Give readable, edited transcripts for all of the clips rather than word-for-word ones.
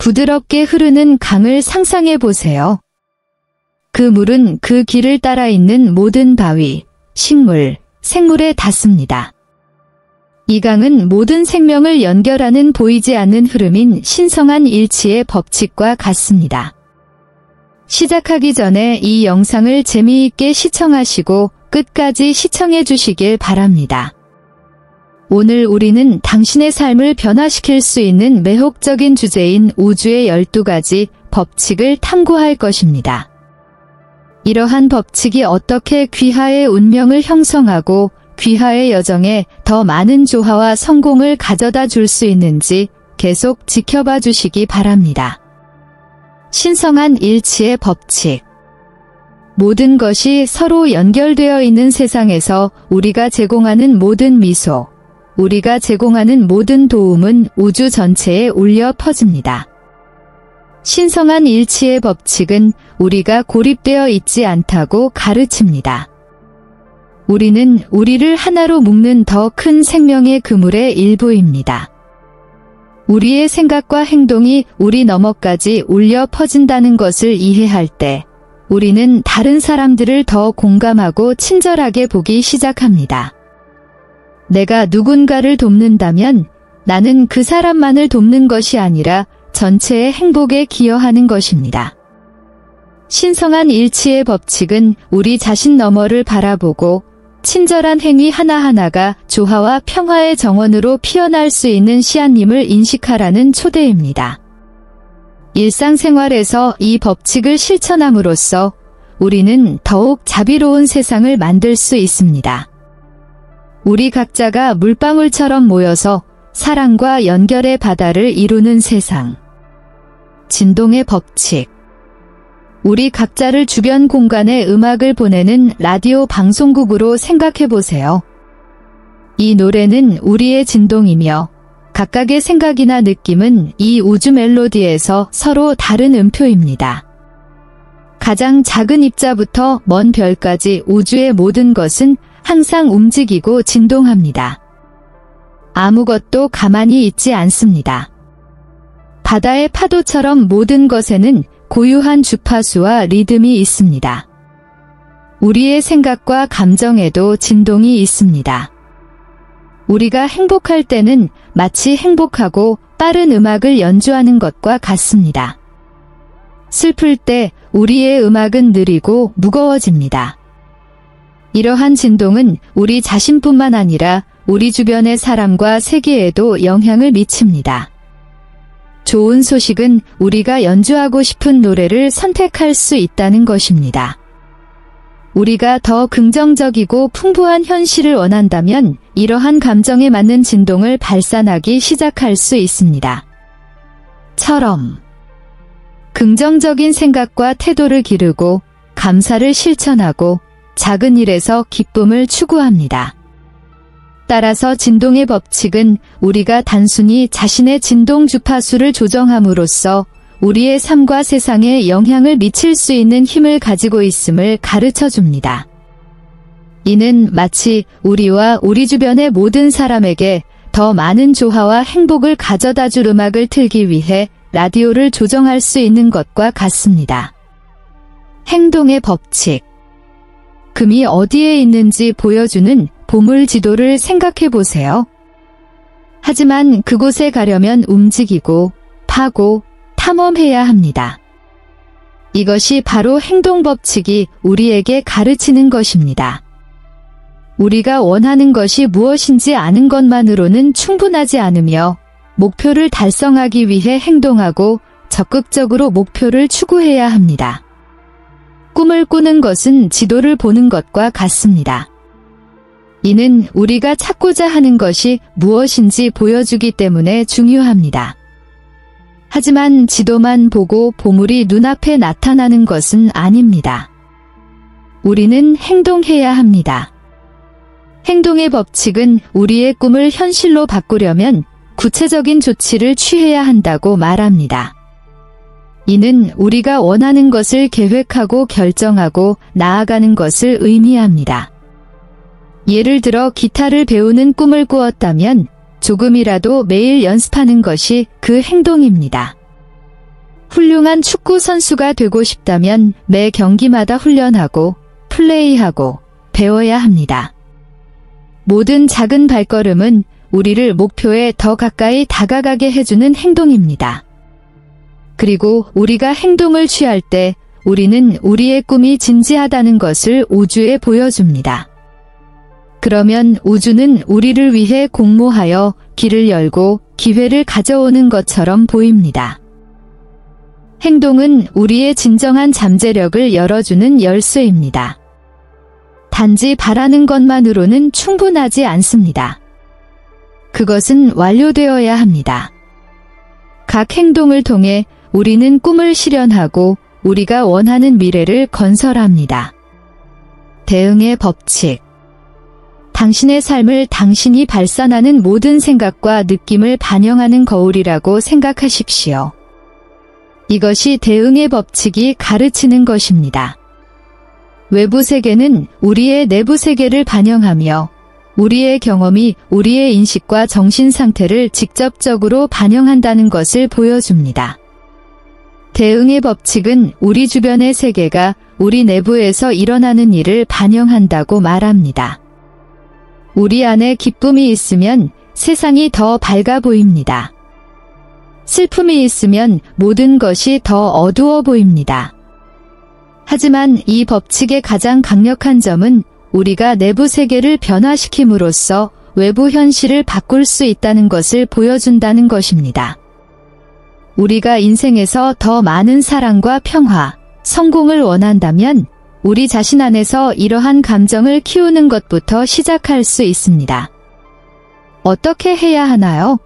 부드럽게 흐르는 강을 상상해 보세요. 그 물은 그 길을 따라 있는 모든 바위, 식물, 생물에 닿습니다. 이 강은 모든 생명을 연결하는 보이지 않는 흐름인 신성한 일치의 법칙과 같습니다. 시작하기 전에 이 영상을 재미있게 시청하시고 끝까지 시청해 주시길 바랍니다. 오늘 우리는 당신의 삶을 변화시킬 수 있는 매혹적인 주제인 우주의 12가지 법칙을 탐구할 것입니다. 이러한 법칙이 어떻게 귀하의 운명을 형성하고 귀하의 여정에 더 많은 조화와 성공을 가져다 줄 수 있는지 계속 지켜봐 주시기 바랍니다. 신성한 일치의 법칙. 모든 것이 서로 연결되어 있는 세상에서 우리가 제공하는 모든 미소, 우리가 제공하는 모든 도움은 우주 전체에 울려 퍼집니다. 신성한 일치의 법칙은 우리가 고립되어 있지 않다고 가르칩니다. 우리는 우리를 하나로 묶는 더 큰 생명의 그물의 일부입니다. 우리의 생각과 행동이 우리 너머까지 울려 퍼진다는 것을 이해할 때 우리는 다른 사람들을 더 공감하고 친절하게 보기 시작합니다. 내가 누군가를 돕는다면 나는 그 사람만을 돕는 것이 아니라 전체의 행복에 기여하는 것입니다. 신성한 일치의 법칙은 우리 자신 너머를 바라보고 친절한 행위 하나하나가 조화와 평화의 정원으로 피어날 수 있는 씨앗임을 인식하라는 초대입니다. 일상생활에서 이 법칙을 실천함으로써 우리는 더욱 자비로운 세상을 만들 수 있습니다. 우리 각자가 물방울처럼 모여서 사랑과 연결의 바다를 이루는 세상. 진동의 법칙. 우리 각자를 주변 공간에 음악을 보내는 라디오 방송국으로 생각해 보세요. 이 노래는 우리의 진동이며 각각의 생각이나 느낌은 이 우주 멜로디에서 서로 다른 음표입니다. 가장 작은 입자부터 먼 별까지 우주의 모든 것은 항상 움직이고 진동합니다. 아무것도 가만히 있지 않습니다. 바다의 파도처럼 모든 것에는 고유한 주파수와 리듬이 있습니다. 우리의 생각과 감정에도 진동이 있습니다. 우리가 행복할 때는 마치 행복하고 빠른 음악을 연주하는 것과 같습니다. 슬플 때 우리의 음악은 느리고 무거워집니다. 이러한 진동은 우리 자신뿐만 아니라 우리 주변의 사람과 세계에도 영향을 미칩니다. 좋은 소식은 우리가 연주하고 싶은 노래를 선택할 수 있다는 것입니다. 우리가 더 긍정적이고 풍부한 현실을 원한다면 이러한 감정에 맞는 진동을 발산하기 시작할 수 있습니다. 처럼 긍정적인 생각과 태도를 기르고 감사를 실천하고 작은 일에서 기쁨을 추구합니다. 따라서 진동의 법칙은 우리가 단순히 자신의 진동 주파수를 조정함으로써 우리의 삶과 세상에 영향을 미칠 수 있는 힘을 가지고 있음을 가르쳐 줍니다. 이는 마치 우리와 우리 주변의 모든 사람에게 더 많은 조화와 행복을 가져다 줄 음악을 틀기 위해 라디오를 조정할 수 있는 것과 같습니다. 행동의 법칙. 금이 어디에 있는지 보여주는 보물 지도를 생각해 보세요. 하지만 그곳에 가려면 움직이고 파고 탐험해야 합니다. 이것이 바로 행동 법칙이 우리에게 가르치는 것입니다. 우리가 원하는 것이 무엇인지 아는 것만으로는 충분하지 않으며 목표를 달성하기 위해 행동하고 적극적으로 목표를 추구해야 합니다. 꿈을 꾸는 것은 지도를 보는 것과 같습니다. 이는 우리가 찾고자 하는 것이 무엇인지 보여주기 때문에 중요합니다. 하지만 지도만 보고 보물이 눈앞에 나타나는 것은 아닙니다. 우리는 행동해야 합니다. 행동의 법칙은 우리의 꿈을 현실로 바꾸려면 구체적인 조치를 취해야 한다고 말합니다. 이는 우리가 원하는 것을 계획하고 결정하고 나아가는 것을 의미합니다. 예를 들어 기타를 배우는 꿈을 꾸었다면 조금이라도 매일 연습하는 것이 그 행동입니다. 훌륭한 축구 선수가 되고 싶다면 매 경기마다 훈련하고 플레이하고 배워야 합니다. 모든 작은 발걸음은 우리를 목표에 더 가까이 다가가게 해주는 행동입니다. 그리고 우리가 행동을 취할 때 우리는 우리의 꿈이 진지하다는 것을 우주에 보여줍니다. 그러면 우주는 우리를 위해 공모하여 길을 열고 기회를 가져오는 것처럼 보입니다. 행동은 우리의 진정한 잠재력을 열어주는 열쇠입니다. 단지 바라는 것만으로는 충분하지 않습니다. 그것은 완료되어야 합니다. 각 행동을 통해 우리는 꿈을 실현하고 우리가 원하는 미래를 건설합니다. 대응의 법칙. 당신의 삶을 당신이 발산하는 모든 생각과 느낌을 반영하는 거울이라고 생각하십시오. 이것이 대응의 법칙이 가르치는 것입니다. 외부 세계는 우리의 내부 세계를 반영하며 우리의 경험이 우리의 인식과 정신 상태를 직접적으로 반영한다는 것을 보여줍니다. 대응의 법칙은 우리 주변의 세계가 우리 내부에서 일어나는 일을 반영한다고 말합니다. 우리 안에 기쁨이 있으면 세상이 더 밝아 보입니다. 슬픔이 있으면 모든 것이 더 어두워 보입니다. 하지만 이 법칙의 가장 강력한 점은 우리가 내부 세계를 변화시킴으로써 외부 현실을 바꿀 수 있다는 것을 보여준다는 것입니다. 우리가 인생에서 더 많은 사랑과 평화, 성공을 원한다면 우리 자신 안에서 이러한 감정을 키우는 것부터 시작할 수 있습니다. 어떻게 해야 하나요?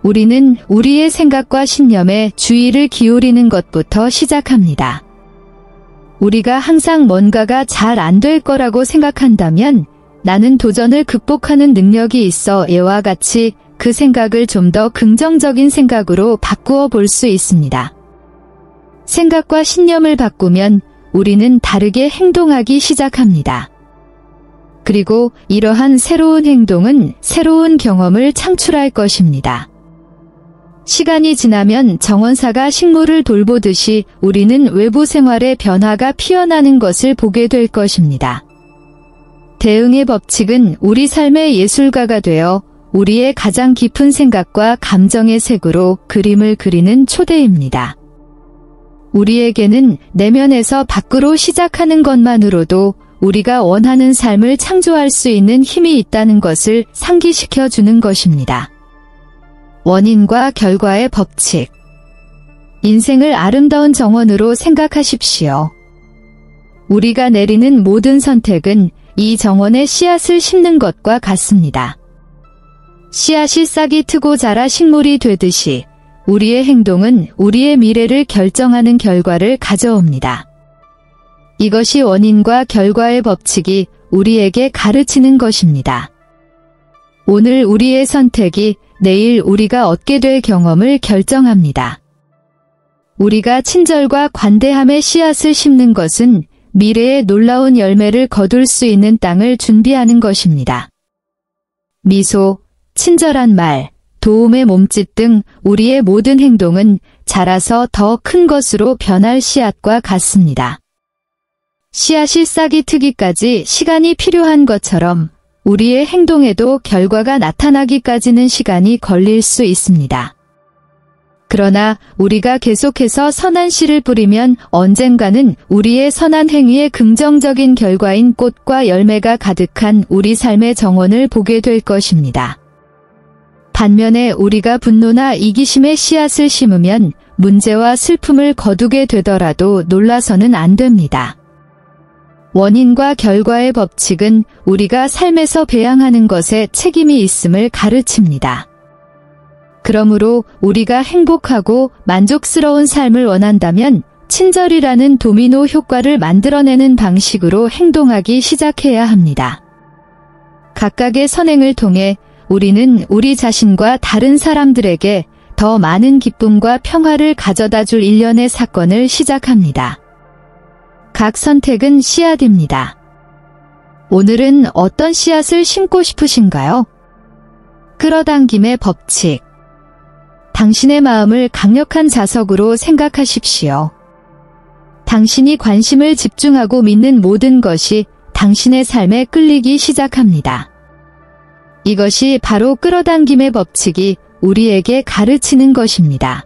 우리는 우리의 생각과 신념에 주의를 기울이는 것부터 시작합니다. 우리가 항상 뭔가가 잘 안 될 거라고 생각한다면 나는 도전을 극복하는 능력이 있어 예와 같이 그 생각을 좀 더 긍정적인 생각으로 바꾸어 볼 수 있습니다. 생각과 신념을 바꾸면 우리는 다르게 행동하기 시작합니다. 그리고 이러한 새로운 행동은 새로운 경험을 창출할 것입니다. 시간이 지나면 정원사가 식물을 돌보듯이 우리는 외부 생활의 변화가 피어나는 것을 보게 될 것입니다. 대응의 법칙은 우리 삶의 예술가가 되어 우리의 가장 깊은 생각과 감정의 색으로 그림을 그리는 초대입니다. 우리에게는 내면에서 밖으로 시작하는 것만으로도 우리가 원하는 삶을 창조할 수 있는 힘이 있다는 것을 상기시켜 주는 것입니다. 원인과 결과의 법칙. 인생을 아름다운 정원으로 생각하십시오. 우리가 내리는 모든 선택은 이 정원에 씨앗을 심는 것과 같습니다. 씨앗이 싹이 트고 자라 식물이 되듯이 우리의 행동은 우리의 미래를 결정하는 결과를 가져옵니다. 이것이 원인과 결과의 법칙이 우리에게 가르치는 것입니다. 오늘 우리의 선택이 내일 우리가 얻게 될 경험을 결정합니다. 우리가 친절과 관대함의 씨앗을 심는 것은 미래의 놀라운 열매를 거둘 수 있는 땅을 준비하는 것입니다. 미소, 친절한 말, 도움의 몸짓 등 우리의 모든 행동은 자라서 더 큰 것으로 변할 씨앗과 같습니다. 씨앗이 싹이 트기까지 시간이 필요한 것처럼 우리의 행동에도 결과가 나타나기까지는 시간이 걸릴 수 있습니다. 그러나 우리가 계속해서 선한 씨를 뿌리면 언젠가는 우리의 선한 행위의 긍정적인 결과인 꽃과 열매가 가득한 우리 삶의 정원을 보게 될 것입니다. 반면에 우리가 분노나 이기심의 씨앗을 심으면 문제와 슬픔을 거두게 되더라도 놀라서는 안 됩니다. 원인과 결과의 법칙은 우리가 삶에서 배양하는 것에 책임이 있음을 가르칩니다. 그러므로 우리가 행복하고 만족스러운 삶을 원한다면 친절이라는 도미노 효과를 만들어내는 방식으로 행동하기 시작해야 합니다. 각각의 선행을 통해 우리는 우리 자신과 다른 사람들에게 더 많은 기쁨과 평화를 가져다 줄 일련의 사건을 시작합니다. 각 선택은 씨앗입니다. 오늘은 어떤 씨앗을 심고 싶으신가요? 끌어당김의 법칙. 당신의 마음을 강력한 자석으로 생각하십시오. 당신이 관심을 집중하고 믿는 모든 것이 당신의 삶에 끌리기 시작합니다. 이것이 바로 끌어당김의 법칙이 우리에게 가르치는 것입니다.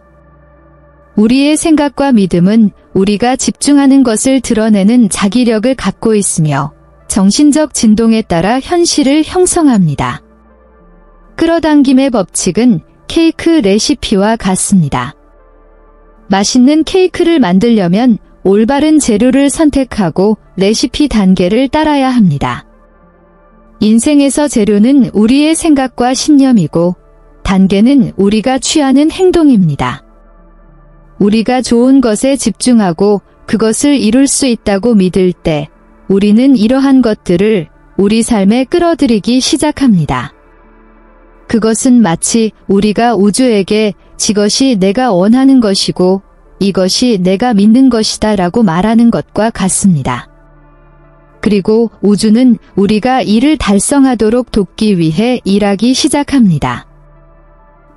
우리의 생각과 믿음은 우리가 집중하는 것을 드러내는 자기력을 갖고 있으며 정신적 진동에 따라 현실을 형성합니다. 끌어당김의 법칙은 케이크 레시피와 같습니다. 맛있는 케이크를 만들려면 올바른 재료를 선택하고 레시피 단계를 따라야 합니다. 인생에서 재료는 우리의 생각과 신념이고 단계는 우리가 취하는 행동입니다. 우리가 좋은 것에 집중하고 그것을 이룰 수 있다고 믿을 때 우리는 이러한 것들을 우리 삶에 끌어들이기 시작합니다. 그것은 마치 우리가 우주에게 이것이 내가 원하는 것이고 이것이 내가 믿는 것이다 라고 말하는 것과 같습니다. 그리고 우주는 우리가 이를 달성하도록 돕기 위해 일하기 시작합니다.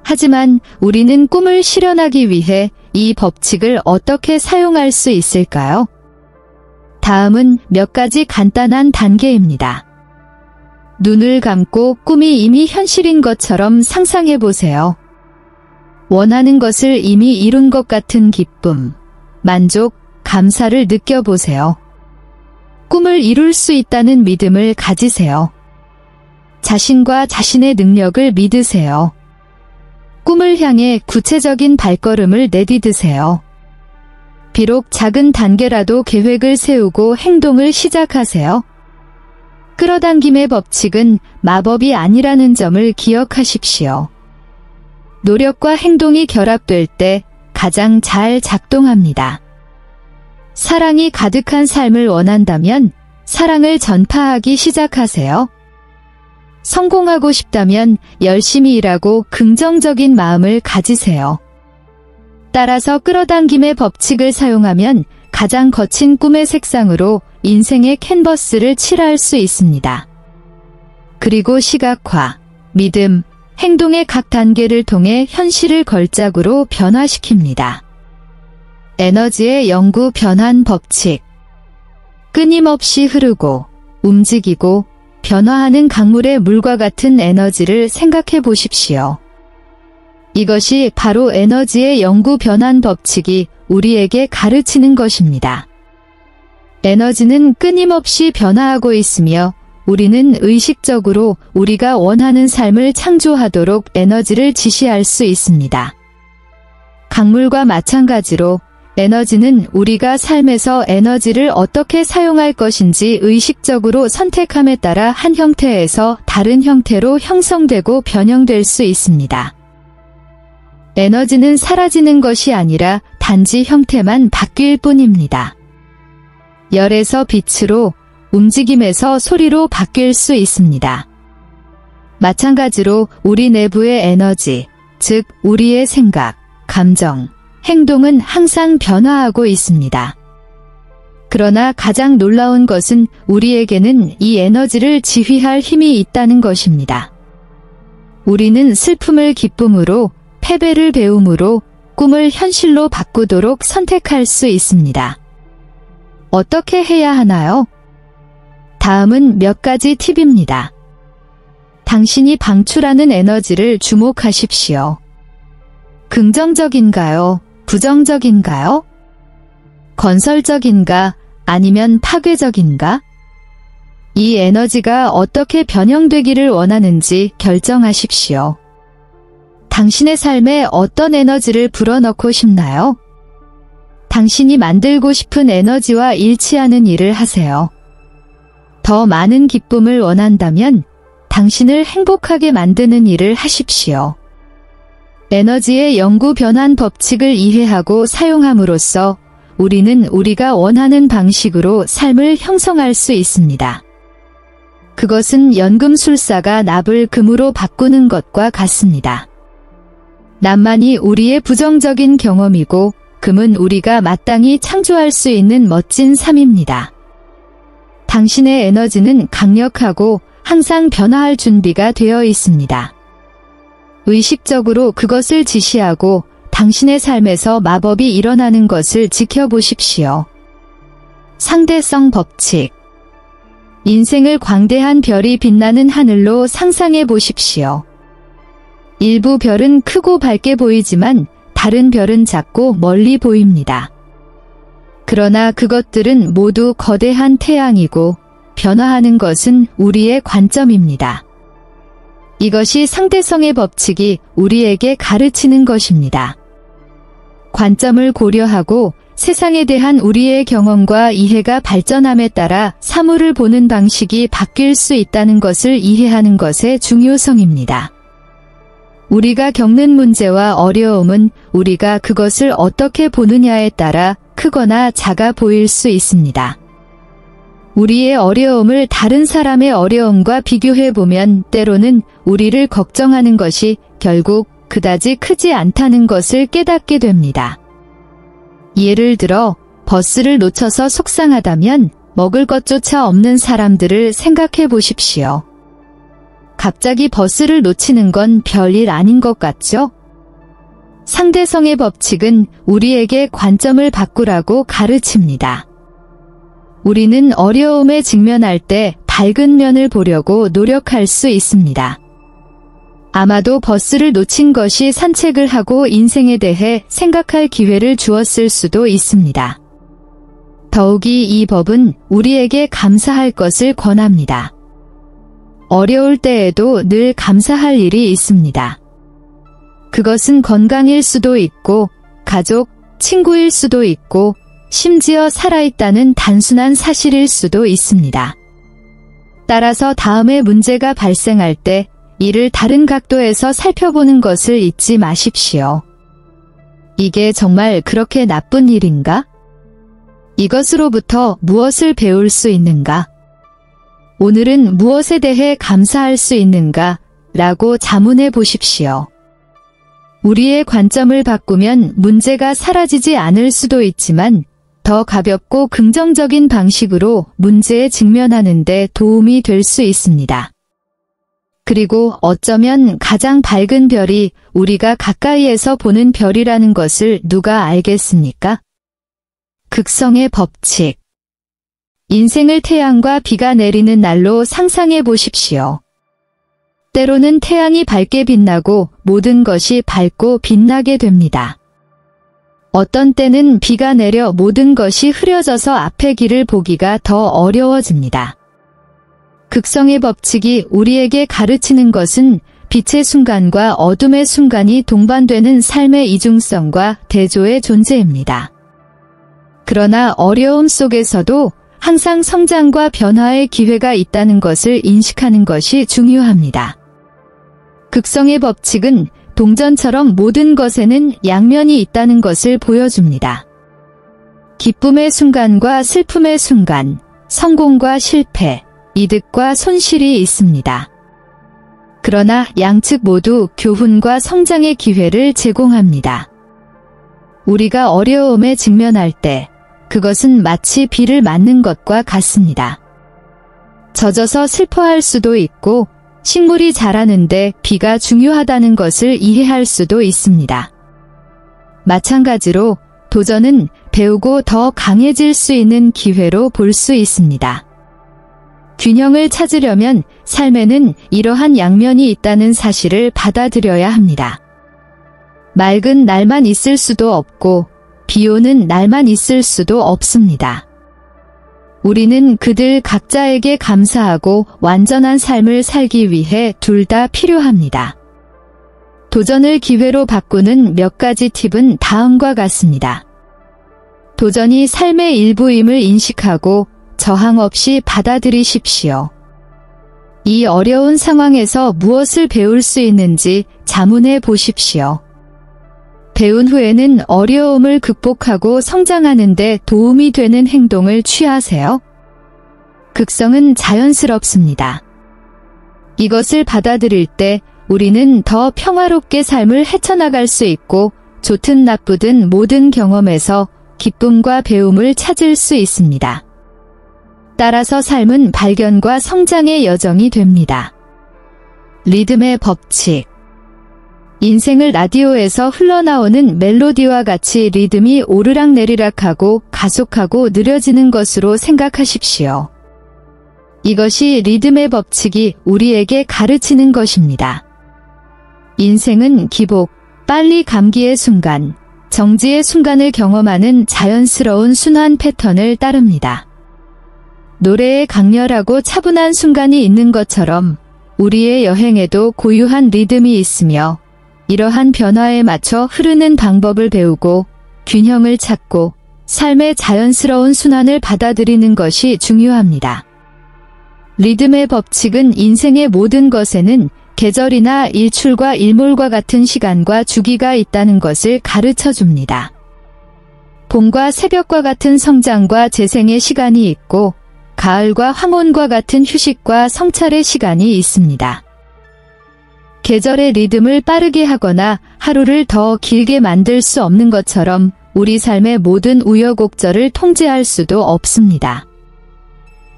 하지만 우리는 꿈을 실현하기 위해 이 법칙을 어떻게 사용할 수 있을까요? 다음은 몇 가지 간단한 단계입니다. 눈을 감고 꿈이 이미 현실인 것처럼 상상해 보세요. 원하는 것을 이미 이룬 것 같은 기쁨, 만족, 감사를 느껴보세요. 꿈을 이룰 수 있다는 믿음을 가지세요. 자신과 자신의 능력을 믿으세요. 꿈을 향해 구체적인 발걸음을 내디드세요. 비록 작은 단계라도 계획을 세우고 행동을 시작하세요. 끌어당김의 법칙은 마법이 아니라는 점을 기억하십시오. 노력과 행동이 결합될 때 가장 잘 작동합니다. 사랑이 가득한 삶을 원한다면 사랑을 전파하기 시작하세요. 성공하고 싶다면 열심히 일하고 긍정적인 마음을 가지세요. 따라서 끌어당김의 법칙을 사용하면 가장 거친 꿈의 색상으로 인생의 캔버스를 칠할 수 있습니다. 그리고 시각화, 믿음, 행동의 각 단계를 통해 현실을 걸작으로 변화시킵니다. 에너지의 영구 변환 법칙. 끊임없이 흐르고 움직이고 변화하는 강물의 물과 같은 에너지를 생각해 보십시오. 이것이 바로 에너지의 영구 변환 법칙이 우리에게 가르치는 것입니다. 에너지는 끊임없이 변화하고 있으며 우리는 의식적으로 우리가 원하는 삶을 창조하도록 에너지를 지시할 수 있습니다. 강물과 마찬가지로 에너지는 우리가 삶에서 에너지를 어떻게 사용할 것인지 의식적으로 선택함에 따라 한 형태에서 다른 형태로 형성되고 변형될 수 있습니다. 에너지는 사라지는 것이 아니라 단지 형태만 바뀔 뿐입니다. 열에서 빛으로, 움직임에서 소리로 바뀔 수 있습니다. 마찬가지로 우리 내부의 에너지, 즉 우리의 생각, 감정, 행동은 항상 변화하고 있습니다. 그러나 가장 놀라운 것은 우리에게는 이 에너지를 지휘할 힘이 있다는 것입니다. 우리는 슬픔을 기쁨으로, 패배를 배움으로, 꿈을 현실로 바꾸도록 선택할 수 있습니다. 어떻게 해야 하나요? 다음은 몇 가지 팁입니다. 당신이 방출하는 에너지를 주목하십시오. 긍정적인가요? 부정적인가요? 건설적인가? 아니면 파괴적인가? 이 에너지가 어떻게 변형되기를 원하는지 결정하십시오. 당신의 삶에 어떤 에너지를 불어넣고 싶나요? 당신이 만들고 싶은 에너지와 일치하는 일을 하세요. 더 많은 기쁨을 원한다면 당신을 행복하게 만드는 일을 하십시오. 에너지의 영구 변환 법칙을 이해하고 사용함으로써 우리는 우리가 원하는 방식으로 삶을 형성할 수 있습니다. 그것은 연금술사가 납을 금으로 바꾸는 것과 같습니다. 납만이 우리의 부정적인 경험이고 금은 우리가 마땅히 창조할 수 있는 멋진 삶입니다. 당신의 에너지는 강력하고 항상 변화할 준비가 되어 있습니다. 의식적으로 그것을 지시하고 당신의 삶에서 마법이 일어나는 것을 지켜보십시오. 상대성 법칙. 인생을 광대한 별이 빛나는 하늘로 상상해 보십시오. 일부 별은 크고 밝게 보이지만 다른 별은 작고 멀리 보입니다. 그러나 그것들은 모두 거대한 태양이고 변화하는 것은 우리의 관점입니다. 이것이 상대성의 법칙이 우리에게 가르치는 것입니다. 관점을 고려하고 세상에 대한 우리의 경험과 이해가 발전함에 따라 사물을 보는 방식이 바뀔 수 있다는 것을 이해하는 것의 중요성입니다. 우리가 겪는 문제와 어려움은 우리가 그것을 어떻게 보느냐에 따라 크거나 작아 보일 수 있습니다. 우리의 어려움을 다른 사람의 어려움과 비교해보면 때로는 우리를 걱정하는 것이 결국 그다지 크지 않다는 것을 깨닫게 됩니다. 예를 들어 버스를 놓쳐서 속상하다면 먹을 것조차 없는 사람들을 생각해 보십시오. 갑자기 버스를 놓치는 건 별일 아닌 것 같죠? 상대성의 법칙은 우리에게 관점을 바꾸라고 가르칩니다. 우리는 어려움에 직면할 때 밝은 면을 보려고 노력할 수 있습니다. 아마도 버스를 놓친 것이 산책을 하고 인생에 대해 생각할 기회를 주었을 수도 있습니다. 더욱이 이 법은 우리에게 감사할 것을 권합니다. 어려울 때에도 늘 감사할 일이 있습니다. 그것은 건강일 수도 있고, 가족, 친구일 수도 있고, 심지어 살아있다는 단순한 사실일 수도 있습니다. 따라서 다음에 문제가 발생할 때 이를 다른 각도에서 살펴보는 것을 잊지 마십시오. 이게 정말 그렇게 나쁜 일인가? 이것으로부터 무엇을 배울 수 있는가? 오늘은 무엇에 대해 감사할 수 있는가? 라고 자문해 보십시오. 우리의 관점을 바꾸면 문제가 사라지지 않을 수도 있지만 더 가볍고 긍정적인 방식으로 문제에 직면하는 데 도움이 될 수 있습니다. 그리고 어쩌면 가장 밝은 별이 우리가 가까이에서 보는 별이라는 것을 누가 알겠습니까? 극성의 법칙. 인생을 태양과 비가 내리는 날로 상상해 보십시오. 때로는 태양이 밝게 빛나고 모든 것이 밝고 빛나게 됩니다. 어떤 때는 비가 내려 모든 것이 흐려져서 앞의 길을 보기가 더 어려워집니다. 극성의 법칙이 우리에게 가르치는 것은 빛의 순간과 어둠의 순간이 동반되는 삶의 이중성과 대조의 존재입니다. 그러나 어려움 속에서도 항상 성장과 변화의 기회가 있다는 것을 인식하는 것이 중요합니다. 극성의 법칙은 동전처럼 모든 것에는 양면이 있다는 것을 보여줍니다. 기쁨의 순간과 슬픔의 순간, 성공과 실패, 이득과 손실이 있습니다. 그러나 양측 모두 교훈과 성장의 기회를 제공합니다. 우리가 어려움에 직면할 때 그것은 마치 비를 맞는 것과 같습니다. 젖어서 슬퍼할 수도 있고 식물이 자라는데 비가 중요하다는 것을 이해할 수도 있습니다. 마찬가지로 도전은 배우고 더 강해질 수 있는 기회로 볼 수 있습니다. 균형을 찾으려면 삶에는 이러한 양면이 있다는 사실을 받아들여야 합니다. 맑은 날만 있을 수도 없고 비 오는 날만 있을 수도 없습니다. 우리는 그들 각자에게 감사하고 완전한 삶을 살기 위해 둘 다 필요합니다. 도전을 기회로 바꾸는 몇 가지 팁은 다음과 같습니다. 도전이 삶의 일부임을 인식하고 저항 없이 받아들이십시오. 이 어려운 상황에서 무엇을 배울 수 있는지 자문해 보십시오. 배운 후에는 어려움을 극복하고 성장하는 데 도움이 되는 행동을 취하세요. 극성은 자연스럽습니다. 이것을 받아들일 때 우리는 더 평화롭게 삶을 헤쳐나갈 수 있고 좋든 나쁘든 모든 경험에서 기쁨과 배움을 찾을 수 있습니다. 따라서 삶은 발견과 성장의 여정이 됩니다. 리듬의 법칙. 인생을 라디오에서 흘러나오는 멜로디와 같이 리듬이 오르락내리락하고 가속하고 느려지는 것으로 생각하십시오. 이것이 리듬의 법칙이 우리에게 가르치는 것입니다. 인생은 기복, 빨리 감기의 순간, 정지의 순간을 경험하는 자연스러운 순환 패턴을 따릅니다. 노래에 강렬하고 차분한 순간이 있는 것처럼 우리의 여행에도 고유한 리듬이 있으며 이러한 변화에 맞춰 흐르는 방법을 배우고 균형을 찾고 삶의 자연스러운 순환을 받아들이는 것이 중요합니다. 리듬의 법칙은 인생의 모든 것에는 계절이나 일출과 일몰과 같은 시간과 주기가 있다는 것을 가르쳐 줍니다. 봄과 새벽과 같은 성장과 재생의 시간이 있고 가을과 황혼과 같은 휴식과 성찰의 시간이 있습니다. 계절의 리듬을 빠르게 하거나 하루를 더 길게 만들 수 없는 것처럼 우리 삶의 모든 우여곡절을 통제할 수도 없습니다.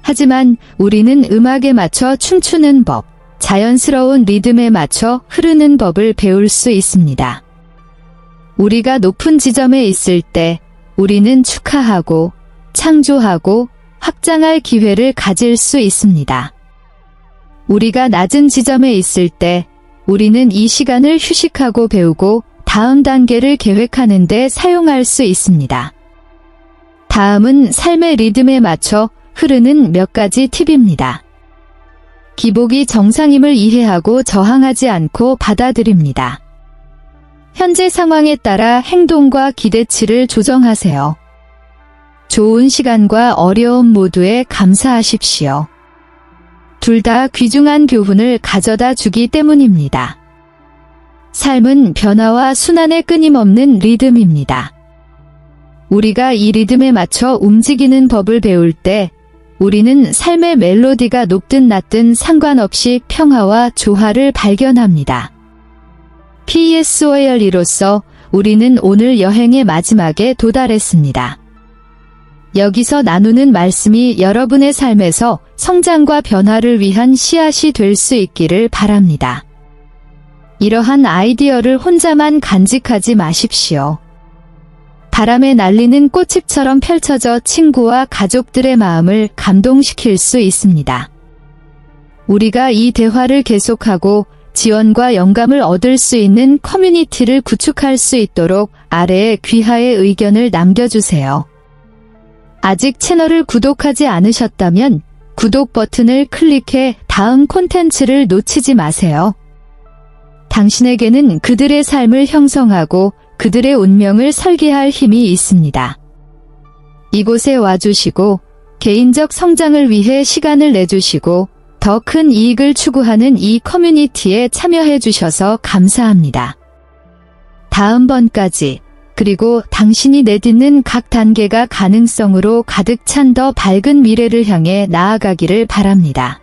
하지만 우리는 음악에 맞춰 춤추는 법, 자연스러운 리듬에 맞춰 흐르는 법을 배울 수 있습니다. 우리가 높은 지점에 있을 때 우리는 축하하고 창조하고 확장할 기회를 가질 수 있습니다. 우리가 낮은 지점에 있을 때 우리는 이 시간을 휴식하고 배우고 다음 단계를 계획하는 데 사용할 수 있습니다. 다음은 삶의 리듬에 맞춰 흐르는 몇 가지 팁입니다. 기복이 정상임을 이해하고 저항하지 않고 받아들입니다. 현재 상황에 따라 행동과 기대치를 조정하세요. 좋은 시간과 어려움 모두에 감사하십시오. 둘 다 귀중한 교훈을 가져다 주기 때문입니다. 삶은 변화와 순환의 끊임없는 리듬입니다. 우리가 이 리듬에 맞춰 움직이는 법을 배울 때 우리는 삶의 멜로디가 높든 낮든 상관없이 평화와 조화를 발견합니다. PSOLE로서 우리는 오늘 여행의 마지막에 도달했습니다. 여기서 나누는 말씀이 여러분의 삶에서 성장과 변화를 위한 씨앗이 될 수 있기를 바랍니다. 이러한 아이디어를 혼자만 간직하지 마십시오. 바람에 날리는 꽃잎처럼 펼쳐져 친구와 가족들의 마음을 감동시킬 수 있습니다. 우리가 이 대화를 계속하고 지원과 영감을 얻을 수 있는 커뮤니티를 구축할 수 있도록 아래에 귀하의 의견을 남겨주세요. 아직 채널을 구독하지 않으셨다면 구독 버튼을 클릭해 다음 콘텐츠를 놓치지 마세요. 당신에게는 그들의 삶을 형성하고 그들의 운명을 설계할 힘이 있습니다. 이곳에 와주시고 개인적 성장을 위해 시간을 내주시고 더 큰 이익을 추구하는 이 커뮤니티에 참여해 주셔서 감사합니다. 다음번까지 그리고 당신이 내딛는 각 단계가 가능성으로 가득 찬 더 밝은 미래를 향해 나아가기를 바랍니다.